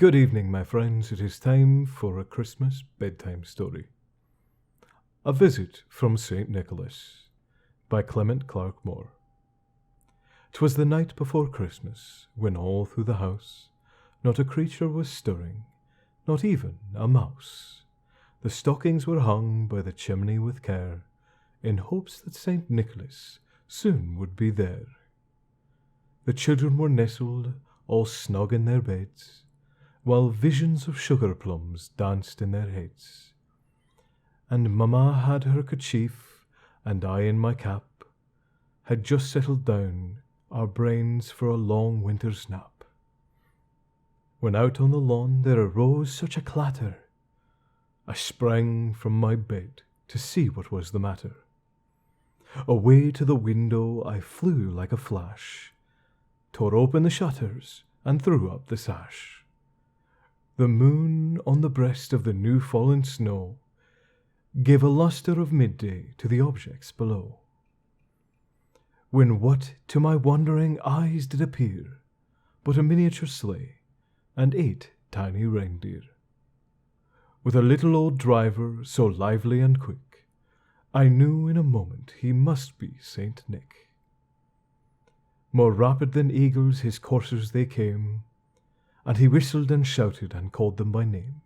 Good evening, my friends. It is time for a Christmas bedtime story. A Visit from Saint Nicholas by Clement Clark Moore. 'Twas the night before Christmas, when all through the house not a creature was stirring, not even a mouse. The stockings were hung by the chimney with care, in hopes that Saint Nicholas soon would be there. The children were nestled all snug in their beds, while visions of sugar plums danced in their heads. And Mamma had her kerchief, and I in my cap, had just settled down our brains for a long winter's nap. When out on the lawn there arose such a clatter, I sprang from my bed to see what was the matter. Away to the window I flew like a flash, tore open the shutters, and threw up the sash. The moon on the breast of the new-fallen snow gave a lustre of midday to the objects below. When what to my wondering eyes did appear but a miniature sleigh and 8 tiny reindeer. With a little old driver so lively and quick, I knew in a moment he must be Saint Nick. More rapid than eagles his coursers they came, and he whistled and shouted and called them by name.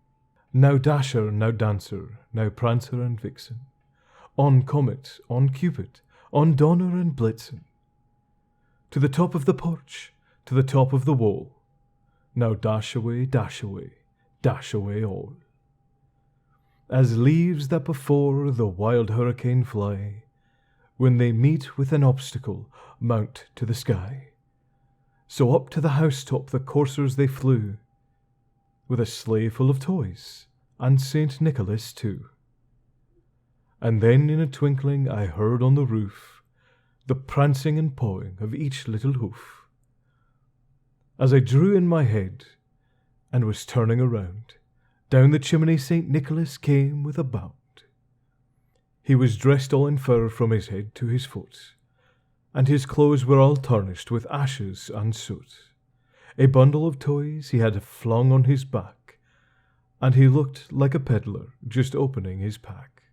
Now Dasher, now Dancer, now Prancer and Vixen, on Comet, on Cupid, on Donner and Blitzen. To the top of the porch, to the top of the wall, now dash away, dash away, dash away all. As leaves that before the wild hurricane fly, when they meet with an obstacle, mount to the sky. So up to the housetop the coursers they flew, with a sleigh full of toys, and Saint Nicholas too. And then in a twinkling I heard on the roof the prancing and pawing of each little hoof. As I drew in my head, and was turning around, down the chimney Saint Nicholas came with a bound. He was dressed all in fur from his head to his foot, and his clothes were all tarnished with ashes and soot. A bundle of toys he had flung on his back, and he looked like a peddler just opening his pack.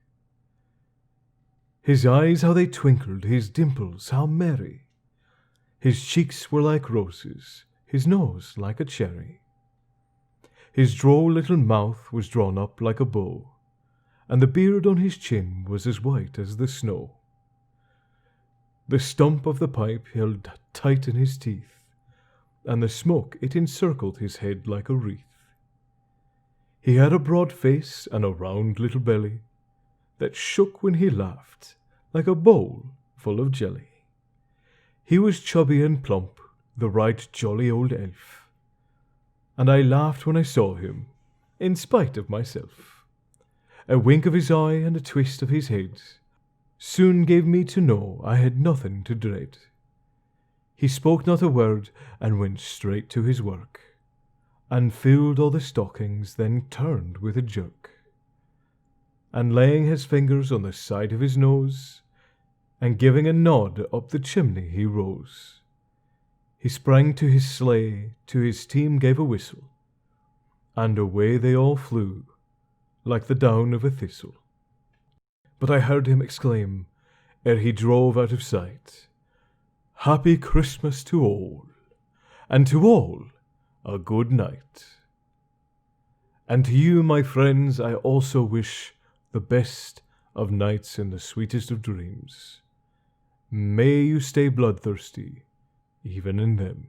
His eyes how they twinkled, his dimples how merry. His cheeks were like roses, his nose like a cherry. His droll little mouth was drawn up like a bow, and the beard on his chin was as white as the snow. The stump of the pipe held tight in his teeth, and the smoke it encircled his head like a wreath. He had a broad face and a round little belly that shook when he laughed like a bowl full of jelly. He was chubby and plump, the right jolly old elf, and I laughed when I saw him, in spite of myself. A wink of his eye and a twist of his head soon gave me to know I had nothing to dread. He spoke not a word, and went straight to his work, and filled all the stockings, then turned with a jerk. And laying his fingers on the side of his nose, and giving a nod up the chimney he rose. He sprang to his sleigh, to his team gave a whistle, and away they all flew, like the down of a thistle. But I heard him exclaim, ere he drove out of sight, "Happy Christmas to all, and to all a good night." And to you, my friends, I also wish the best of nights and the sweetest of dreams. May you stay bloodthirsty, even in them.